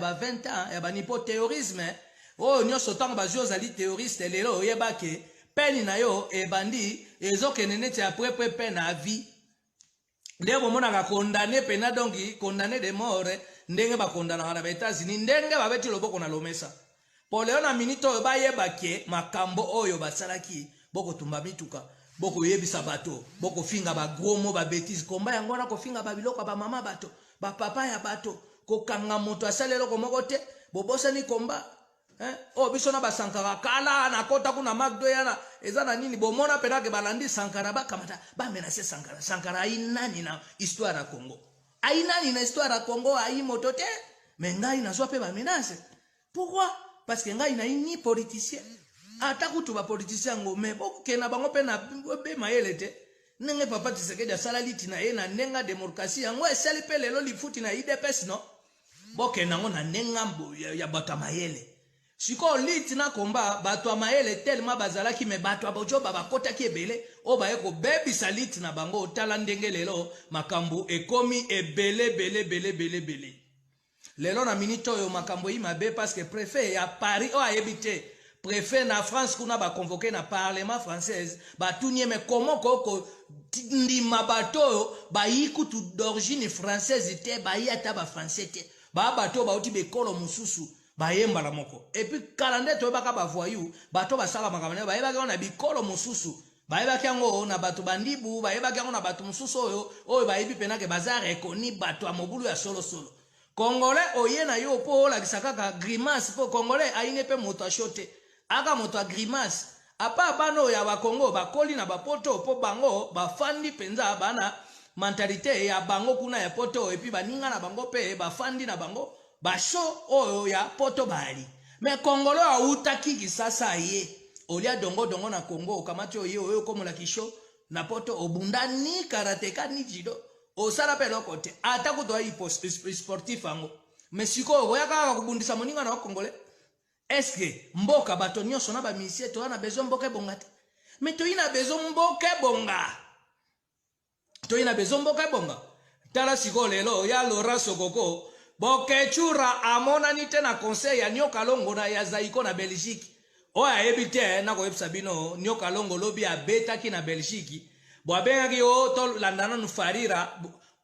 ba 20 ans ya ba nipo terrorisme oh nyonso tango bazwi ozali terroriste lelo oyeba ke peni na yo ebandi ezokende neti après peine à vie nde bomonaka condamné pena donc condamné de mort ndenge bakondanaka na ba-États-Unis ndenge babeti loboko na lomesa po leo na minute oyo bayeba ke makambo oyo basalaki bokotumba mituka bokoyebisa bato bokofinga bagros mo babétise komba yango wana kofinga babiloko bamama bato bapapa ya bato kokanga moto asala eloko moko te bobosani komba oh biso na basankara kala na kota kuna magdo yana eza na nini bomona penake balandi sankara bakamata bamenase sankara ainani na histoire ya Congo ainani na histoire ya Congo ai moto te mais ngai nazwa pe bamenase pourquoi parce que ngai na ni politicien ata kutu ba politicien ngo mais bokena bango pe na be mayele te nenge papa Tshisekedi asala liti na ye na nenga démocratie yango esali pe lelo lifuti na IDPS no bokena ngo na nenga ya bato mayele siko liti na komba bato mayele tellement bazalaki me bato abojo babakotaki ebele o baye ko bebisa liti na bango tala ndenge lelo makambo ekomi ebele lelo na minute oyo makambo yi mabe parce que préfet ya Paris o ayebite préfet na France kuna ba convoqué na parlement française ba tunye me comment koko ndima bato ba yikutu d'origine française te ba yata ba français te ba bato ba uti bekolo mususu ba yemba la moko et puis kalande to baka ba voyou bato ba sala makamane ba yeba na bikolo mususu ba yeba kango na bato bandibu ba yeba kango na bato mususu oyo ba yebi penake bazare koni bato amobulu ya solo Congolais oye na yo po la kisaka grimace po Congolais aine pe moto achote aka moto a grimace apa bano ya ba Congo ba koli na ba poto po bango ba fandi penza bana mentalité ya bango kuna ya poto et puis baninga na bango pe ba fandi na bango ba show oyo ya poto bali mais Congolais a utaki kisasa ye olia dongo na Congo kamati oyo komola kisho na poto obundani karateka ni jido osala pe lokote ata kutoa sportif ango mais siko oyaka kubundisa moninga na Congolais est-ce que mboka bato nyonso na ba misie to na besoin mboka bonga te mais to ina besoin mboka bonga tala siko lelo ya Laurent Sokoko bokechura amona ni tena conseil ya Nyoka Longo na ya Zaiko na Belgique oya ebite na ko epsa bino Nyoka Longo lobi abetaki na Belgique bo abengaki o to landana nu farira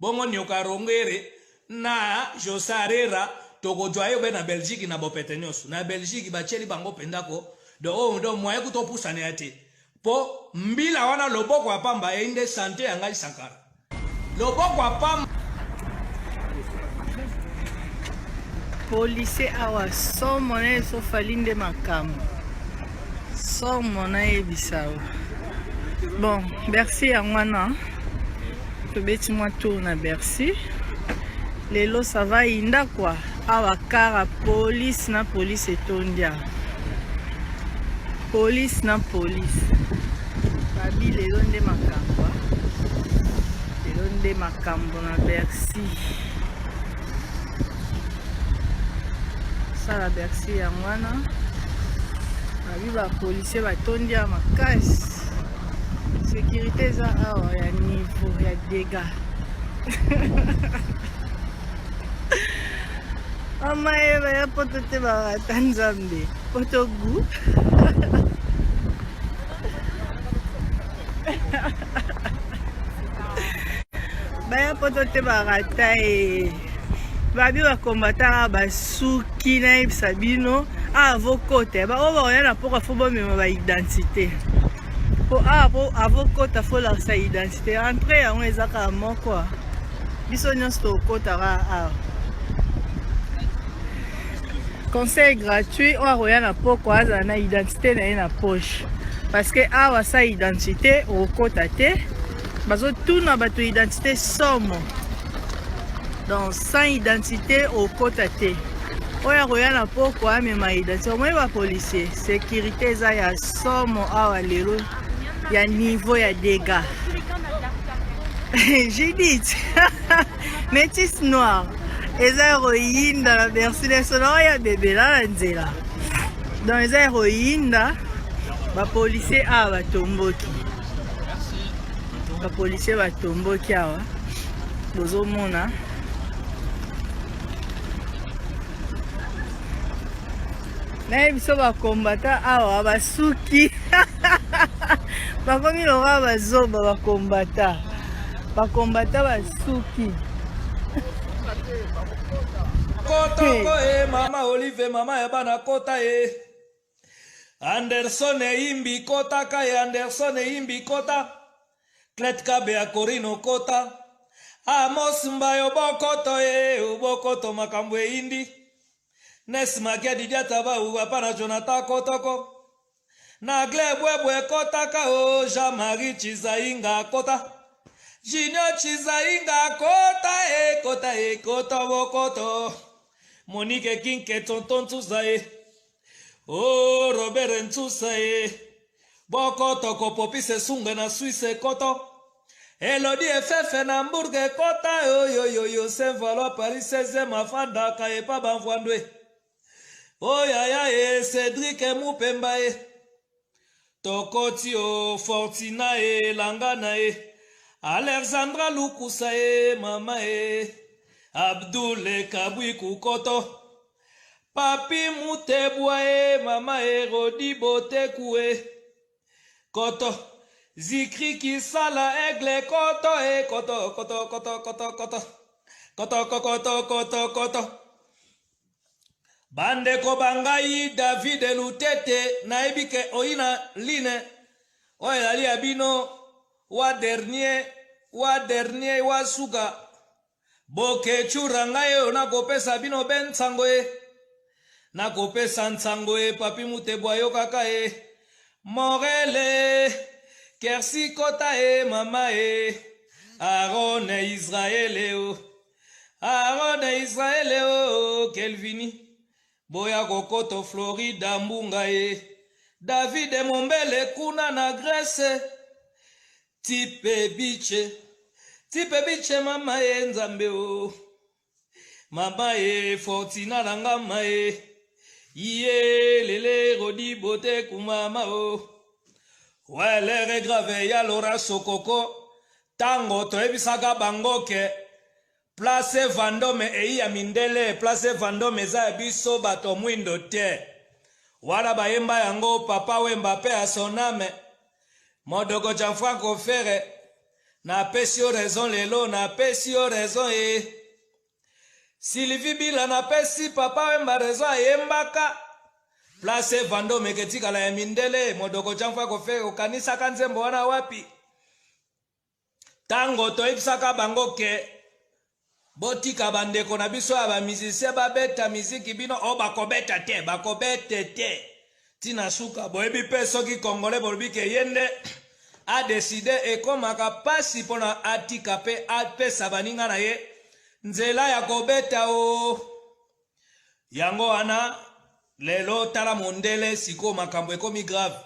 bongo Nyoka Rongere na Josarera toko joayo be na Belgique na bopete nyonso na Belgique bacheli bango pendako do moye kutopusana ate po mbila wana loboko apamba ende santé yangai Sankara loboko apamba policier awa somo na eso falinde makambo somo na ebisao bon merci ya mwana tobeti mwa tour na Bercy lelo ça va inda quoi awa kara police na police etondia police na police babi lelo nde makambo na Bercy sala Bercy ya mwana babi ba policier batondia makasi sécurité eza awa ya niveau ya dégâts mama eba ya poto te barata nzambe poto gu baya poto te barata babi bakombataka basuki na yebisa bino avokote oyo bakoya na poko fo bomema baidentité po avokota fo lakisa identité entre yango ezaka moko biso nyonso tokotaka awa conseil gratuit oyo akoya na poko azala na identité na ye na poche parce que awa sa identité okokota te bazotuna bato identité somo donc sans identité okokota te oyo akoya na poko amema identité omoi bapolisier sécurité eza ya somo awa lelo ya niveau ya dégâts j'ai dit métis noir eza héroïne na Bercy national ya bebela na nzela donc eza héroïne bapolisier awa batomboki awa bozomona naye biso bakombata awa basuki bakomi loka bazoba bakombata basuki kotoko mama Olive mama ya bana kota Anderson imbi kota kaye Anderson imbi kota Kletka bea korino kota Amos mbayo bokoto ubokoto makambwe indi Nes magia didiata ba uwapana Jonathan kotoko Nagle bwebwe kota ka Jean-Marie Chizainga kota Junior Chizainga kota bokoto Monique Kinke tonton tuzae Oh Robert Ntusae Bokoto kopopi se sunga na Suisse koto Elodie Fefe na Hamburge kota yo Saint-Valois Paris 16e mafanda kaepa banvwandwe Oh ya Cédric Mupemba Tokoti Fortina Langana Alexandra Lukusa mama Abdul Kabwi Kukoto Papi Mutebwa mama Rodi Boteku Koto Zikri Kisala Aigle Koto Bande Kobangai David Lutete Naibike Oina Line Oyali Abino Wa dernier wa suga Boke churangayo na kopesa bino ben sangoe na kopesa nsangoe papi mutebwa yo kaka Morele Kersi kota mama Aaron Israele Kelvini Boya kokoto Florida mbunga David Mombele kuna na Grèce Tipe biche mama nzambe mama Fortina langama lele Rodi bote kumama Wele regrave ya Laura Sokoko tango toebisaka bangoke place Vendôme ya mindele place Vendôme za biso bato mwindo te wala bayemba yango papa wemba pe asoname Modogo Gianfranco Ferre na pesi yo raison lelo na pesi yo raison Sylvie Bila na pesi papa wemba raison yembaka place Vendôme ketika la ya mindele Modogo Gianfranco Ferre okanisa kanzembo wana wapi tango toyebisaka bango ke botika bandeko na biso ya bamisicien babeta miziki bino bakobeta te tina suka boyebi pe soki congolais bolobi ke yende a décidé ekomaka pasi pona atika pe apesa baninga na ye nzela ya kobeta yango wana lelo tala mondele siko makambo ekomi grave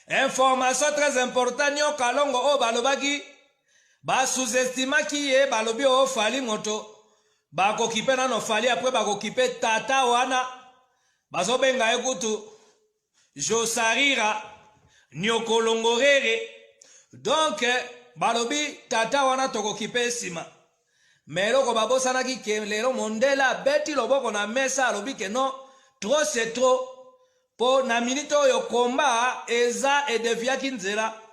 information très important nyo kalongo balobaki sous-estimaki ye balobi fali moto bakokipe nano fali apres bakokipe tata wana bazobenga ekutu Josarira Nyokolongorere donc balobi tata wana tokokipe sima meloko babosanaki ke lelo mondela beti loboko na mesa alobi ke non trop c'est trop po na minute oyo komba eza edeviaki nzela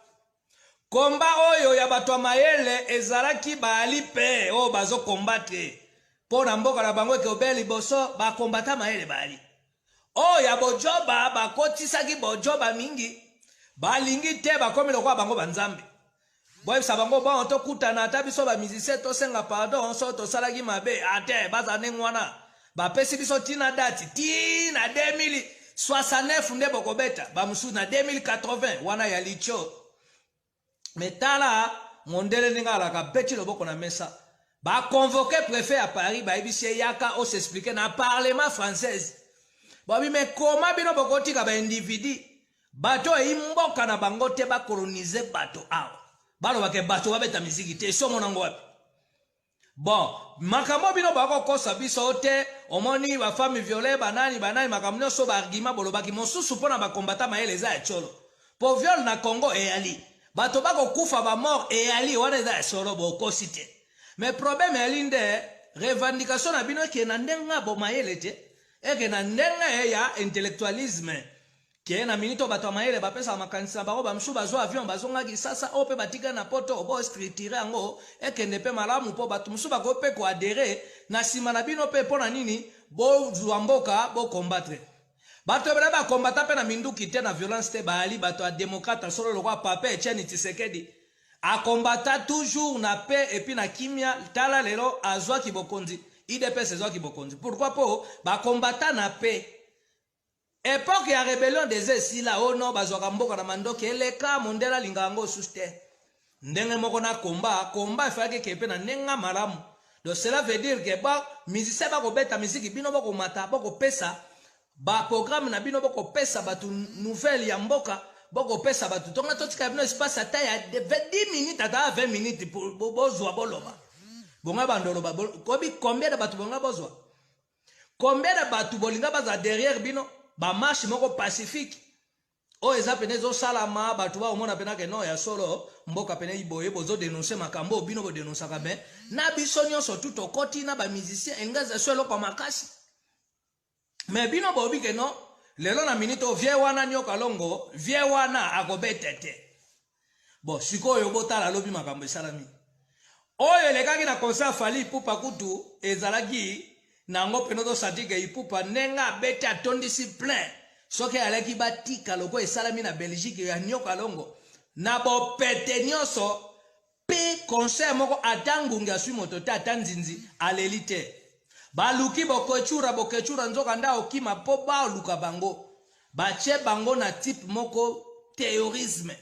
komba oyo ya bato mayele ezalaki bali pe bazo kombate po na mboka na bango ke obeli boso bakombata mayele bali ya bojoba bakotisaki bojoba mingi balingi te bakomi lokwa bango banzambe boyebisa bango bon tokutana ata biso bamisicien tosenga pardon so tosalaki mabe ate bazane ngwana bapesi biso tina dati tina 2069 nde bokobeta bamususu na 2080 wana ya licho metala mondele ninga alaka beti loboko na mesa baconvoke préfet à Paris bayebisi yaka s'expliquer na parlement française bobi me koma bino bokotika ba individu bato imboka na bango te bakolonize bato awa balobake bato babeta miziki te so monango wapi bon makambo bino bakokosa biso te omoni ba femme violée banani makambo so ba argument bolobaki mosusu pona bakombata mayele za cholo po viol na Congo eyali bato bakokufa ba mort eyali wana za solo bokosi te mais problème elinde revendication na bino ke na ndenga bo mayele te eke na ndenge ya intellectualisme ke na minito bato mayele bapesa makanisa bako bamshu bazo avion bazongaki sasa ope batika na poto obo structure yango ekende pe malamu po bato msu bako pe ko adhérer na sima na bino pe pona nini bo zuamboka bo combattre bato bela ba combattre pe na minduki te na violence te baali bato a démocrate solo lokwa Papa Etienne Tshisekedi a combattre toujours na paix et puis na kimia tala lelo azwa kibokonzi IDPS ezwa kibokonzi pourquoi po ba combattre na paix époque ya rébellion des esila ono bazwaka mboka na mandoki eleka mondela lingango suste ndenge moko na komba ifaki kepe na nenga malamu donc cela veut dire que ba musicien ba ko beta musique bino bako mata bako pesa ba programme na bino bako pesa batu nouvelle ya mboka bako pesa batu tonga totika bino espace ata ya 10 minutes ata 20 minutes pour bozwa boloba bonga bandolo ba kobi combien de batu bonga bozwa combien de batu bolinga baza derrière bino ba marche moko pacifique o eza pene zo salama batu ba omona pena ke no ya solo mboka pene iboye bozo dénoncer makambo bino bo dénoncer ka ben na biso nyonso tout okoti na ba musicien engaza solo kwa makasi mais bino bo bi ke no lelo na minito vie wana nyoka longo vie wana akobetete bon sikoyo botala lobi makambo esalami oyo lekaki na concert Fally Ipupa kutu ezalaki nango penoto satike Ipupa nenga bete atondisi plein soki alaki batika loko esalami na Belgique ya nyoka longo na bo pete nyonso pe concert moko atangunga sui moto ta tanzinzi alelite baluki bokechura nzoka nda okima po ba luka bango bache bango na type moko théorisme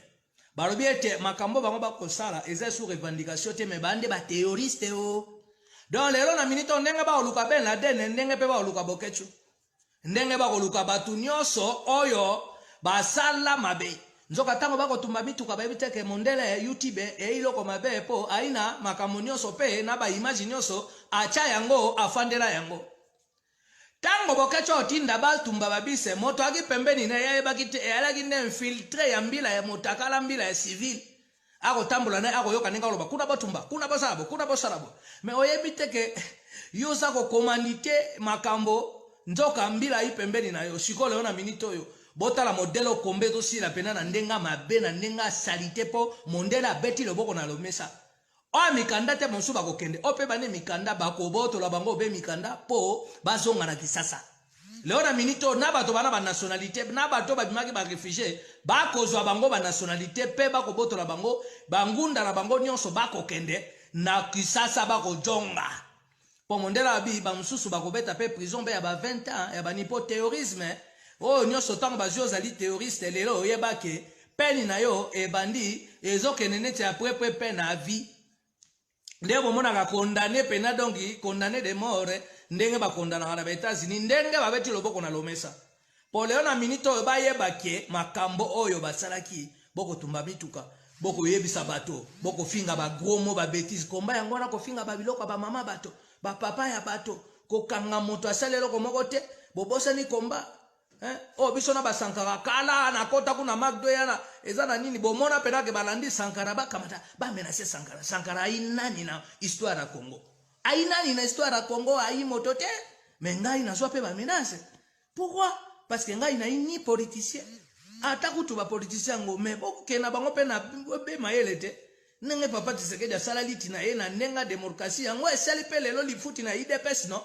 balobi ete makambo bango bakosala eza sur revendication te me bande ba théoriste o donc lelo na minito ndenge ba oluka Ben Laden ndenge pe ba oluka bokechu ndenge ba oluka batu nyonso oyo basala mabe nzoka tango bako tumba mituka ba biteke mondele YouTube iloko mabe po aina makambo nyonso pe na ba image nyonso acha yango afandela yango tango bokechu otinda ba tumba babise moto aki pembeni na yaye bakite yalaki ne infiltré ya mbila ya motakala mbila ya civil ako tambola na ako yoka ninga loba kuna batumba kuna bosalabo mais oyebite ke yosa ko commandité makambo nzoka mbila ipembeni na yo sikolo yo na minito yo botala modelo kombe to sila pena na ndenga mabe na ndenga salite po mondela beti loboko na lomesa o mikanda te monsu bako kende ope bane mikanda bako boto la bango be mikanda po bazonga na kisasa leo na minito na bato bana ba nationalité na bato babimaki ba réfugié bakozwa bango ba nationalité pe bako boto la bango bangunda na bango nyonso bako kende na kisasa bako jonga po mondela bi ba mususu bako beta pe prison be ya ba 20 ans ya ba nipo terrorisme o nyonso tango bazio zali terroriste lelo yebake peni na yo e bandi ezokene neti après pe na vie ndebo mona ka condamné pena donc condamné de mort ndenge ba condamna na États-Unis ndenge ba beti loboko na lomesa po leo na minito ba yebake makambo oyo basalaki boko tumba mituka boko yebisa bato boko finga ba gros mots ba bêtises komba yango na ko finga ba biloko ba mama bato ba papa ya bato ko kanga moto asalelo ko moko te bobosa ni komba o biso na basankara kala na kota kuna magdo yana ezana nini bomona pena ke balandi sankara bakamata ba menacer sankara inani na histoire ya Congo ainani na histoire ya Congo ai moto te mais ngai na pe ba menacer pourquoi parce que ngai na ni politicien atakutu ba politicien ngo mais bokena bango pe na be mayele te nenge Papa Tshisekedi asala liti na ye na nenga démocratie yango esali pe lelo lifuti na IDPS no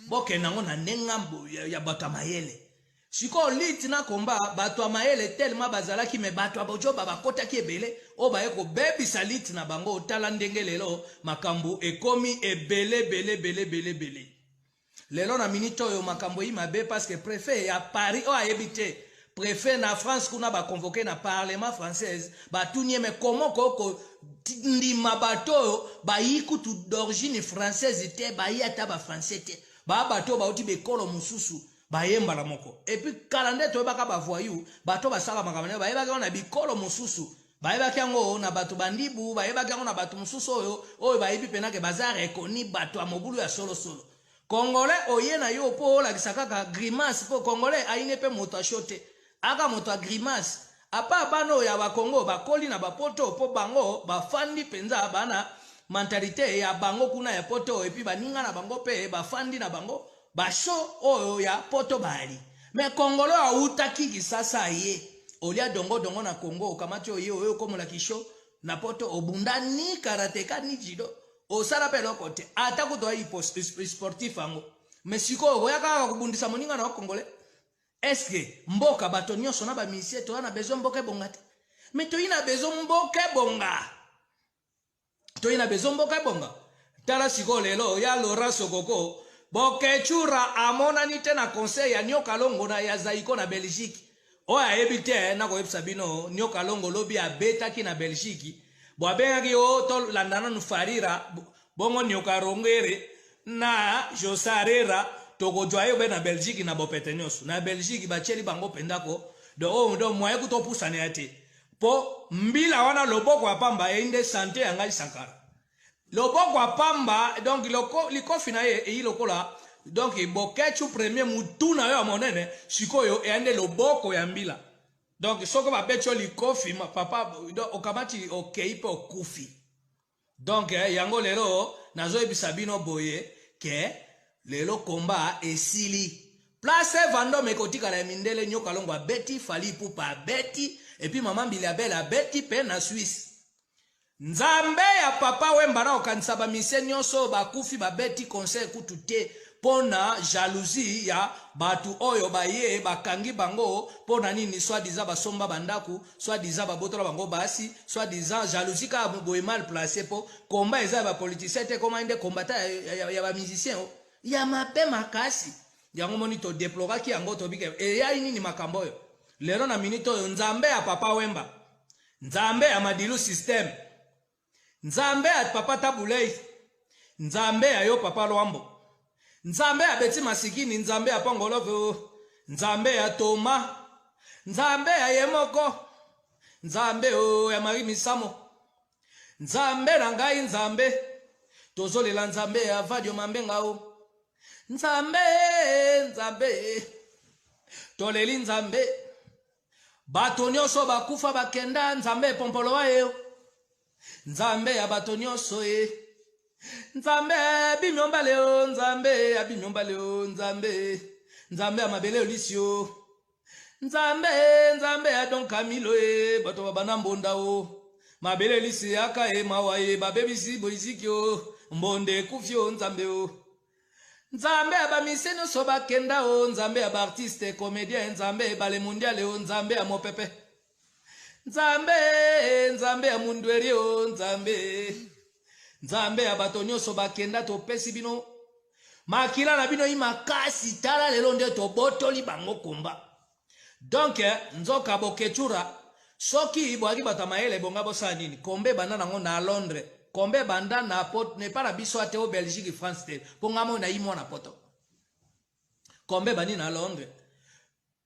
bokena ngo na nenga ya bato mayele siko liti na komba bato mayele tellement bazalaki me bato abojo bakota ki ebele o ba eko bebi saliti na bango tala ndenge lelo makambo ekomi ebele lelo na minito yo makambo yi mabe parce que préfet ya Paris o ayebite préfet na France kuna ba convoqué na parlement française ba tunye me comment ko ndima bato ba yikutu d'origine française te ba yata ba français te ba bato ba uti bekolo mususu bayemba la moko et puis kalande to baka ba voyou bato basala makamane ba yeba na bikolo mususu ba yeba kango na bato bandibu ba yeba kango na bato mususu oyo ba yebi pena ke bazare koni bato amobulu ya solo congolais oye na yo po la kisaka grimace po congolais aine pe moto achote aka moto grimace apa bano ya ba Congo ba koli na ba poto po bango ba fandi penza bana mentalité ya bango kuna ya poto et puis baninga na bango pe ba fandi na bango basho oyo ya poto bali me kongolo autaki kisasa ye olia dongo dongo na Congo okamati oye oyo komola kisho na poto obunda ni karateka ni jido osala pelo kote ata kutoa sportif ango mesiko oyaka kubundisa moninga na Congolais eske mboka bato nyonso na ba misie to na bezo mboka bonga te me to ina bezo mboka bonga to ina bezo mboka bonga tala siko lelo ya Laurent Sokoko Bokechura amona ni te na conseil ya Nyoka Longo na ya Zaiko na Belgique oya ebite na ko ebsabino Nyoka Longo lobi abetaki na Belgique bo abengaki o to landana nu farira bongo Nyoka Rongere na Josarera toko joayo be na Belgique na bopetenyoso na Belgique bacheli bango pendako do moye kutopusa ne ate po mbila wana loboko apamba ende santé yangai Sankara loboko apamba donc likofi na ye ilokola donc bokechu premier mutuna yo monene sikoyo ende loboko ya mbila donc soko ba becho likofi papa okamati okeipe okufi donc yango lelo nazo ebisabino boye ke lelo komba esili place vando mekotika la mindele Nyoka Longo abeti fali pupa abeti epi mama mbili abela abeti pe na Suisse nzambe ya papa wemba na okanisa ba mise nyonso bakufi babeti conseil kutute pona jalousie ya batu oyo baye bakangi bango pona nini soit disant basomba bandaku soit disant babotola bango basi soit disant jalousie ka boye mal placé po komba eza ba politicien te komande kombata ya ba musicien ya mape makasi yango monito deploraki yango tobike e ya nini makambo yo lero na minito nzambe ya papa wemba nzambe ya madilu system nzambe ya papa Tabulei nzambe ya yo papa Lwambo nzambe ya beti masikini nzambe ya Pongolove nzambe ya Toma nzambe ya Yemoko nzambe ya Marie Misamo nzambe na ngai nzambe tozolela nzambe ya Vadio Mambenga o nzambe toleli nzambe bato nyonso bakufa bakenda nzambe pompolo wayo nzambe ya bato nyonso nzambe bimyombale o nzambe ya bimyombale o nzambe ya mabele olisio nzambe ya Don Camilo bato babana mbonda o mabele olisi aka mawa babebisi boiziki o mbonde kufio nzambe o nzambe ya bamise nyonso bakenda o nzambe ya baartiste comédien nzambe bale mondiale o nzambe ya mopepe nzambe ya mundweri o nzambe ya bato nyonso bakenda topesi bino makila na bino imakasi tala lelo nde tobotoli bango komba donc nzoka Bokechura soki boaki bato mayele bonga bosala nini kombe banda nango na Londres kombe banda na pot ne para biso ate o Belgique France te pongamo na imo na poto kombe bani na Londres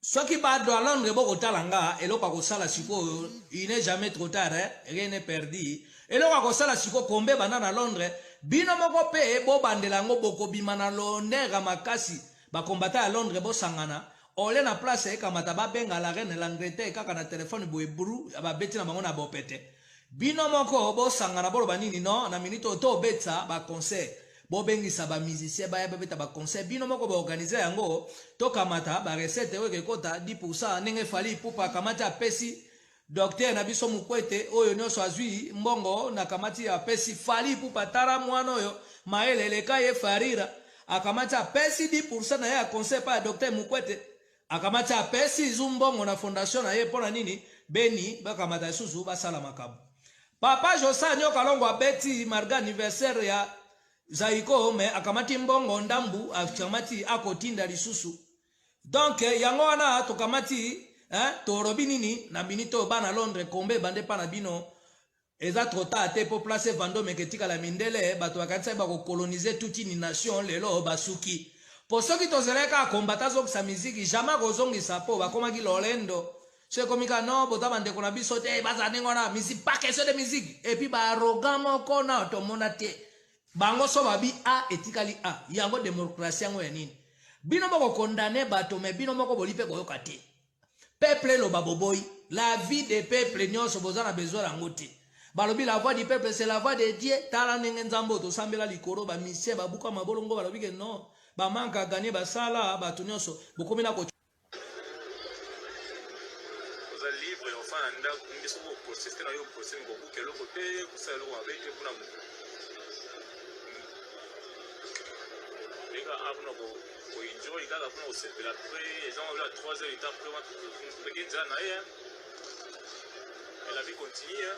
soki bado à Londres boko talanga eloko akosala siko il n'est jamais trop tard rien n'est perdu eloko akosala siko kombe banda na Londres bino moko pe bo bandela ngo boko bima na Londres makasi ba kombata à Londres bo sangana ole na place e kamata ba benga la reine l'Angleterre kaka na téléphone bo ebru ba beti na bango na bopete bino moko bo sangana bolo banini no na minito to betsa ba concert bo bengisa ba musicien ba beta ba concert bino moko ba organiser yango to kamata ba recette weke kota 10% nenge fali pupa kamata pesi docteur na biso mukwete oyo nyonso azwi mbongo na kamati ya pesi fali pupa tara mwana oyo maelele kaye farira akamata pesi 10% na ya concert pa docteur mukwete akamata pesi zumbongo na fondation na ye pona nini beni bakamata susu basala makabu papa Josa Nyoka Longo abeti marga anniversaire ya Zaiko me akamati mbongo ndambu akamati akotinda lisusu donc yango wana tokamati torobi nini na binito bana Londres kombe bande pana bino eza trop tard te po place vando meketika la mindele bato bakanisa ba ko coloniser toute une nation lelo basuki po soki tozeleka kombata zo sa musique jamais kozongisa po bakomaki lolendo c'est comme ça non bota bande kona biso te bazane ngona musique pas question de musique et puis ba arrogant moko na to monate bango so babi a etikali a yango démocratie ngo ya nini bino moko condamner bato me bino moko bolipe ko yokate peuple lo baboboy la vie des peuples nyonso bozana besoin yango te balobi la voix du peuple c'est la voix de Dieu tala ndenge nzambo to sambela likoro ba misien babuka mabolongo balobi que non bamanque à gagner basala bato nyonso bokomi na ko libre enfin anda ndiso ko process na yo process ko ku kelo ko te ku sa lo avec kuna mo lega abno ko enjoy kaka kuna se pela après les gens là 3 heures étape après on peut dire na ya et la vie continue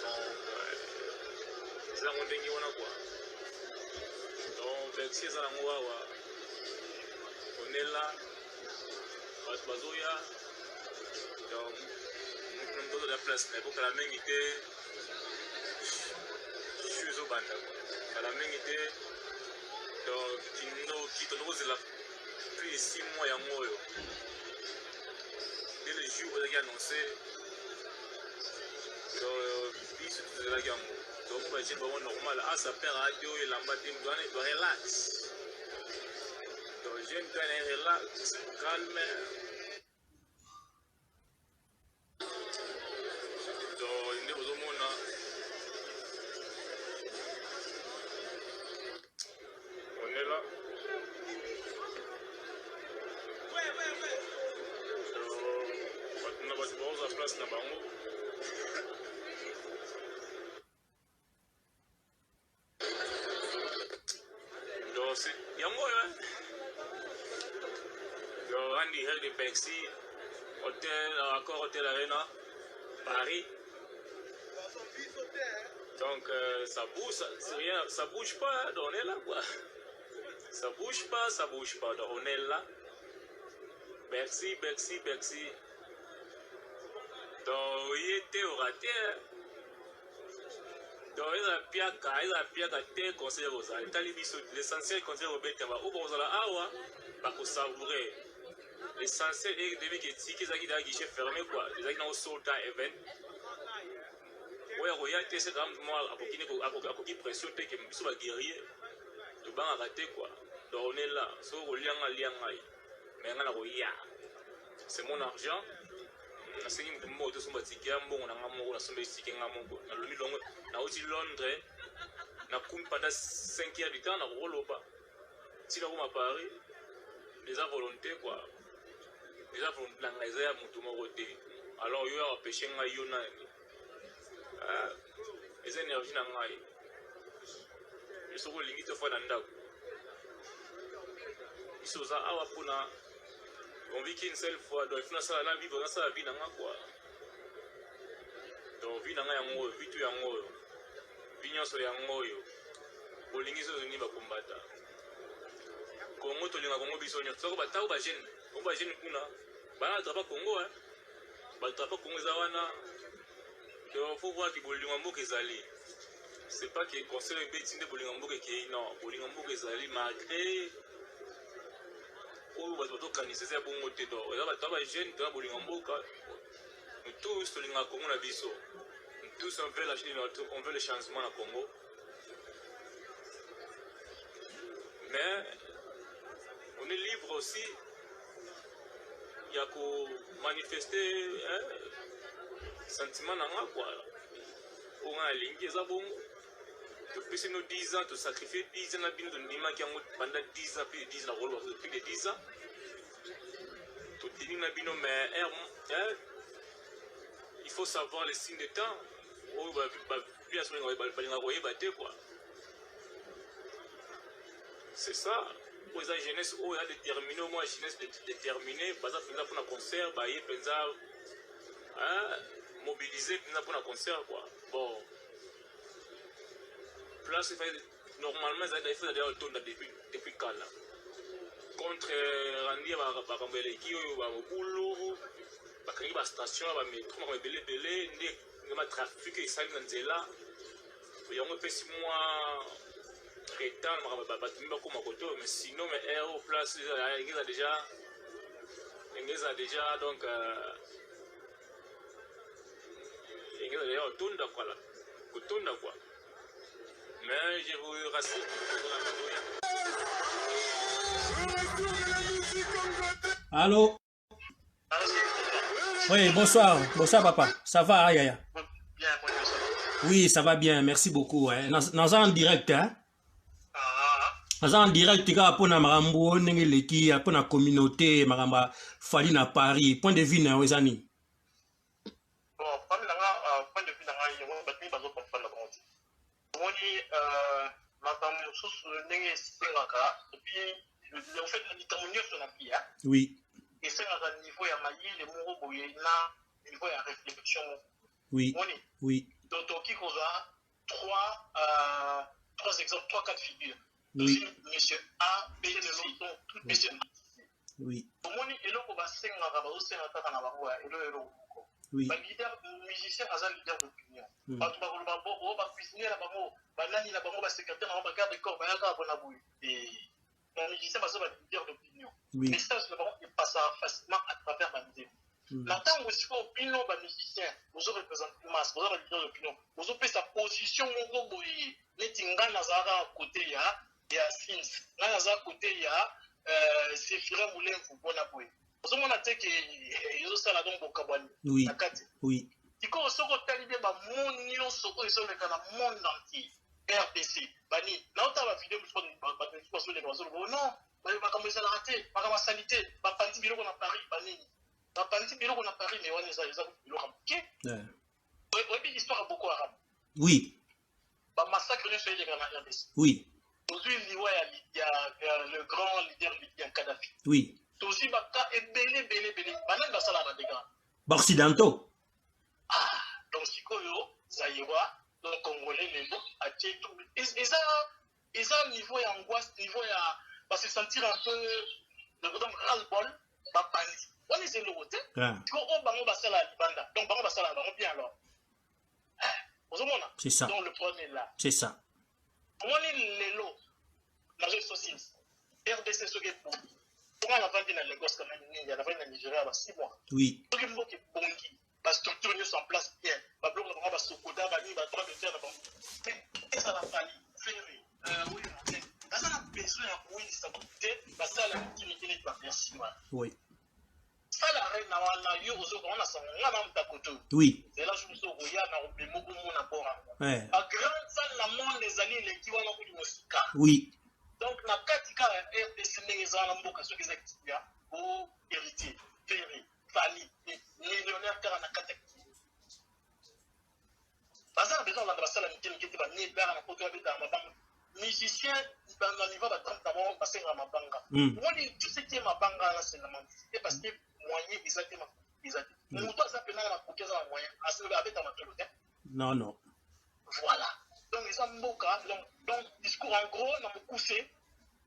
donc ça on dengi wana quoi donc vexé ça ngwa wa on est là bazoya donc nous de la place mais pour que la main était je au banda la main était donc qui te rose la plus 6 mois ya moyo dès le jour où il a annoncé donc bis de la gamme donc pas j'ai vraiment normal à sa père radio et l'ambassade doit relax donc j'aime bien relax calme. Pexi, hôtel Arena, Paris. Donc ça bouge, c'est rien, ça bouge pas, donc on est là quoi. Ça bouge pas, donc on est là. Bercy. Donc il était au raté. Donc il a piaka conseil aux gens. L'essentiel conseil aux bêtes, ou pour la awa, pas pour savourer. L'essentiel est de dire que les gens guichet fermé quoi, les gens qui ont sold un event. Ouais, regarde, c'est quand même moi à qui pression que je suis guerrier. Le banc a raté quoi. Donc on est là, so on lien mais on a rien. C'est mon argent. Na sengi mtumbo to sumba tikia mbongo na ngamo na sumba tikia ngamo na lomi longo na uti Londres na kumpa da 5 heures du temps na roloba. Si là à Paris, les volontés quoi. Déjà pour l'anglaise à mon côté alors il y a pêché un yona les énergies n'angai ils sont limite fois d'anda ils sont à awapuna on vit qu'une seule fois donc il faut ça la vivre dans sa vie n'anga quoi donc vie n'anga yango vie tu yango vignon so yango yo bolingi so ni ba kombata Congo to linga Congo biso nyo soko batao ba jeune on va jeune kuna ba trapa Congo ba trapa Congo zawana donc faut voir que bolinga mboka ezali c'est pas que conseil betinde bolinga mboka ke non bolinga mboka ezali malgré o ba to kanisa ya bongo te do ya ba taba jeune to bolinga mboka nous tous to linga Congo na biso tous on veut le changement na Congo mais on est libre aussi. Il y a qu'à manifester sentiment dans quoi. On a ligne ça bon. Depuis nos 10 ans, tu sacrifies 10 ans à bien de pendant 10 ans, puis 10 ans, depuis les 10 ans. Tu dis na bino mais il faut savoir les signes de temps. Oh bah bien sûr on va envoyer battre quoi. C'est ça. Pour la jeunesse, on a déterminé, moi, la jeunesse déterminée, par exemple, pour un concert, il y a mobiliser pour un concert, quoi. Bon. Place, normalement, il faut d'ailleurs le tour depuis quand là. Contre Randy, il y a un boulot, il y a une station, il y a un métro, il y a un trafic, il y a un zéla. Il y a un peu 6 mois. Mais sinon mais au place il a déjà donc il a déjà tourne quoi là tourne quoi mais je vous rassure allô oui bonsoir papa ça va Yaya oui ça va bien merci beaucoup hein dans en direct hein aza en direct kaka mpona makambo oyo ndenge eleki mpona communauté makambo afali na Paris point de vue na yo eza nini? Bon, parmi point de vue na ngai yango bato mingi bazocomprendre bango te omoni makambo mosusu ndenge esengaka epuis le fait likambo nyonso na bia Oui. esengaka niveau ya mayele moko boye na niveau ya réflexion. Oui. Omoni Oui. donc tokoki kozwa trois exemples, 3 cas de figure. Oui. Monsieur A, B, C, donc tout monsieur A. Oui. Omoni eloko basengaka bazosenga kaka na bango ya eloko moko. Oui. Ba leader musicien aza leader d'opinion. Bato bakoloba boko ba cuisinier na bango banani na bango ba secrétaire na bango ba garde corps bayaka bona boye. Et les musiciens bazo ba leader d'opinion. Oui. Mais ça le bango passe facilement à travers la musique. Maintenant aussi au opinion ba musicien vous représentez masse vous avez leader d'opinion. Vous avez sa position moko boye netinga na zara côté ya Sims. Na za côté ya Sephira Moulemfu bona boye. Vous avez dit que ils sont là donc au Kabani. Oui. Oui. Tiko soko talibé ba monio soko ils sont dans le monde entier. RDC bani. Na ota ba vidéo ba sur les réseaux. Non, ba commencer à rater, ba commencer à sanité, ba pandi biloko na Paris bani. Ba pandi biloko na Paris mais on les a biloko OK. Oui, puis l'histoire a beaucoup arabe. Oui. Ba massacre sur les gars na RDC. Oui. Aujourd'hui, il y a le grand leader libyen Kadhafi. Oui. Aussi, baka est belé. Banan da sala na dega. Occidentaux. Ah, donc sikoyo, Zaïwa, donc Congolais, les gens, à tout. Et ça, niveau et angoisse, niveau et va se sentir un peu, donc ras-le-bol, va paniquer. On est le côté. Quand on bango basala libanda, donc bango basala, bango bien alors. C'est ça. Donc le problème est là. C'est ça. On est les lots, la saucisse. RDC, ce qui est bon. Pourquoi on a vendu dans Lagos quand même, il y a vendu dans Nigeria il y a 6 mois. Oui. Ce qui est bon, qui est bon, la structure est en place bien. La bloc de la Sokoda, la ligne, la droite de terre, la banque. Et ça l'a fallu. Oui, ça a besoin de oui, ça coûtait, ça a l'intimité de la personne. Oui. Ça la reine, on a son nom. Oui. C'est là que je me suis dit, on a beaucoup de monde. Ouais. La grande salle, la monde des alliés, les qui vont dans le musique. Oui. Donc, la katika RDC n'existe pas ce qu'ils ont pour hériter, Ferry, Fali, millionnaire car on a katika. Parce que besoin de la salle qui était bannie vers la côte de la banque. Musicien, dans le niveau de 30 ans, passer à ma banque. Moi, tout ce qui est ma banque là, c'est la mentalité parce que moyen exactement. Nous tous ça peut la côté à moyen. À ce avec ta matérialité. Non. Voilà. Donc, les amboka, donc, discours en gros, dans le coucher,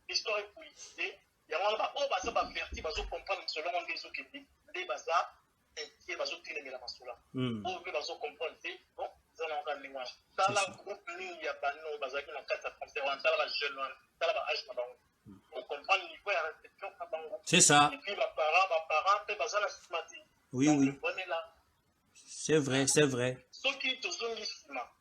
l'histoire est politisée. Il y a un peu de verti, parce qu'on comprend selon les autres qui disent, des bazars, et qui est bazar qui est la masoula. Pour que bazar comprenne, bon, ça n'a pas de mémoire. Dans la groupe, il y a pas de bazar qui n'a qu'à s'affronter, dans la jeune, dans la âge, pour comprendre le niveau de réflexion. C'est ça. Et puis, ma parent, peut bazar la systématique. Oui. On est là. C'est vrai. Ce qui est toujours l'histoire.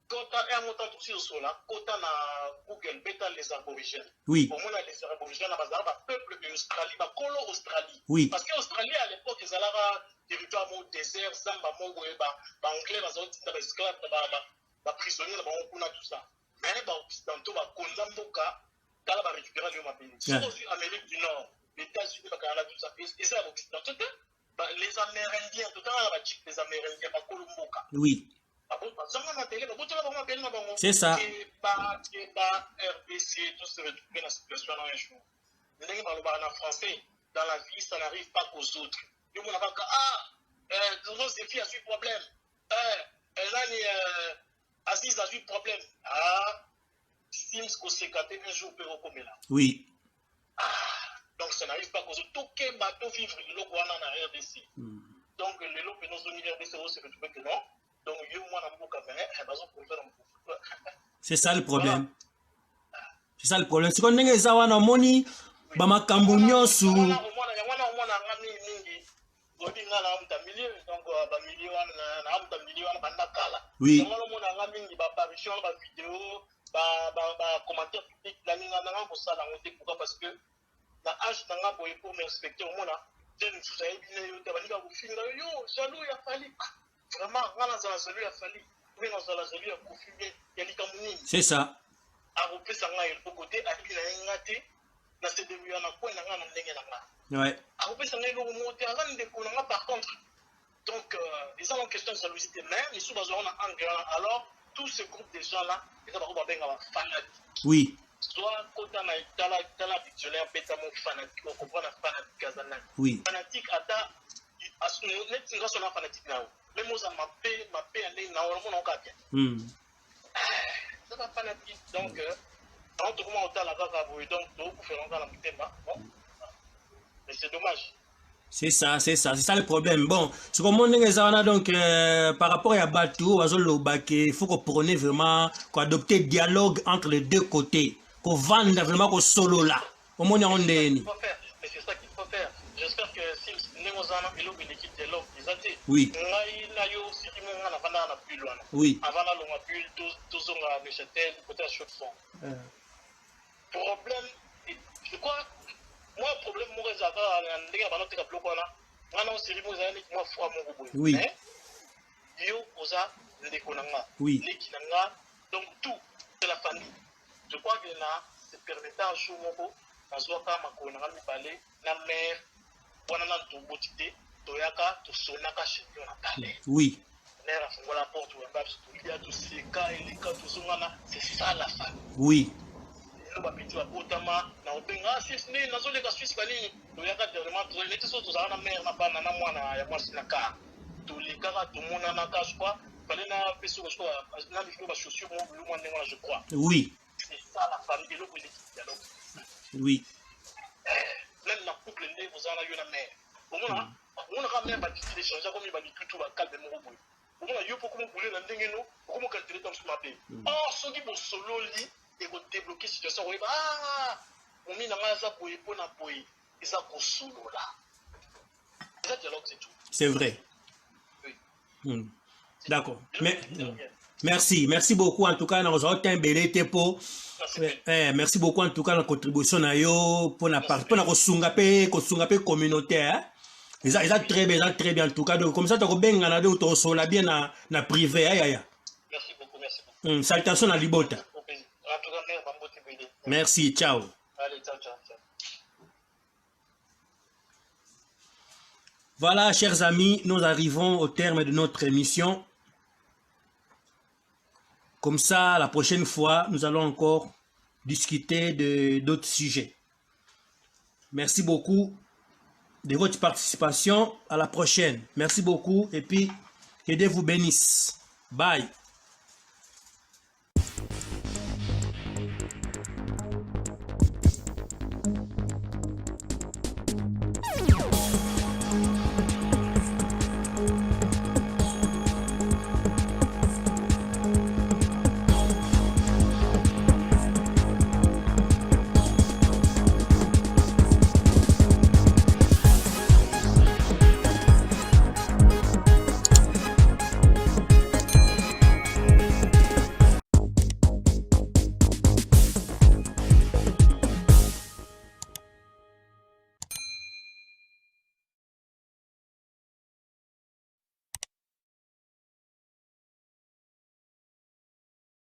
Quand on a un montant aussi au sol, quand on a Google, bêta les aborigènes. Oui. Pour moi, les aborigènes, le peuple de l'Australie, le colo Australie. Oui. Parce qu'Australie, à l'époque, ils avaient un territoire désert, Zamba, Mongo, Anglais, les esclaves, les prisonniers, tout ça. Mais les Occidentaux, Konzamboka, ils ont récupéré le pays. Surtout l'Amérique du Nord, les États-Unis, le Canada, tout ça. Et c'est à l'Occident. Les Amérindiens, tout ça, les Amérindiens, Kolomboka. Oui. C'est ça. RDC, tout se retrouve dans la situation un jour. En français, dans la vie, ça n'arrive pas qu'aux autres. Le monde n'a pas ces filles a eu problème. Aziz a eu problème. Sims qu'on s'est gâté un jour, peut recommencer là. Oui. Donc ça n'arrive pas qu'aux autres. Tout le bateau vivre le lot qu'on a en RDC. Donc le lot que nos zones RDC se retrouve que non. Donc, c'est ça le problème. C'est ça le problème. C'est qu'on a ça wana moni ba makambo nyosu. Oui. Parce que la hache n'a pas pour m'inspecter au monde. Vraiment, c'est ça. akopesa ngai eloko côté ayebi na ye nga te na se débrouiller na coin na nga na ndenge na nga Ouais. akopesa ngai eloko moko te aza ndeko na nga par contre donc eza na question de jalousie mais misu bazwaka na angle wana alors tout ce groupe de gens là eza bako babenga bafanatique Oui. soit kota na tala dictionnaire beta mo fanatique okomprendre fanatique aza nani Oui. fanatique ata neti nga so na fanatique na yo même oza mape ya ndenge na yo omona okapia eza bafanatique donc tant tokoma otala kaka boye donc tokufela kaka na motema bon mais c'est dommage. C'est ça le problème. Bon, ce qu'on montre donc par rapport à Batou, il faut qu'on prenne vraiment, qu'on adopte dialogue entre les deux côtés, qu'on vende vraiment qu'on solo là. Au moins on est. Mais c'est ça qu'il faut faire. J'espère que si nous avons une équipe de l'homme, oui. Oui. Avant la longue bulle, tous ont la Neuchâtel, côté à chaque fond. Problème, je crois. Moi, le problème, moi, c'est que oui. Oui. Donc, tout, c'est la famille. Je crois que là, c'est permettant à jour, on se voit comme on a parlé, la mère, on a tout beauté, Toyaka, tout sonaka, chez nous, on a parlé. Oui. La porte, il y a tous ces cas et les cas, tout ça, c'est ça la famille. Oui. Bapiti bakotama na obenga sisi nini nazoleka Suisse kanini toyaka dernièrement tolete so tozala na mère na bana na mwana ya mwasi na ka tolikaka tomona na ka je crois fallait na peso je crois na biflo ba chaussures mo bulu mo ndenge je crois oui c'est ça la famille de l'autre dialogue oui même la couple ndé vous en yo na mère on a même pas dit changer comme il va dire tout ba calme mo boy on a yo pour comment bouler na ndenge no comment calculer dans ce mapé oh so qui bo solo li et vous débloquer situation oui on met dans ça pour na boy et ça ko solo là ça dialogue c'est tout c'est vrai oui. D'accord mais merci beaucoup en tout cas nous avons un bel été pour merci beaucoup en tout cas la contribution na yo pour la part pour la kosunga pe communautaire ils a très bien en tout cas donc comme ça tu ko benga na do to sola bien na privé merci beaucoup salutations à Libota. Merci, ciao. Allez, ciao. Voilà, chers amis, nous arrivons au terme de notre émission. Comme ça, la prochaine fois, nous allons encore discuter d'autres sujets. Merci beaucoup de votre participation. À la prochaine. Merci beaucoup et puis que Dieu vous bénisse. Bye.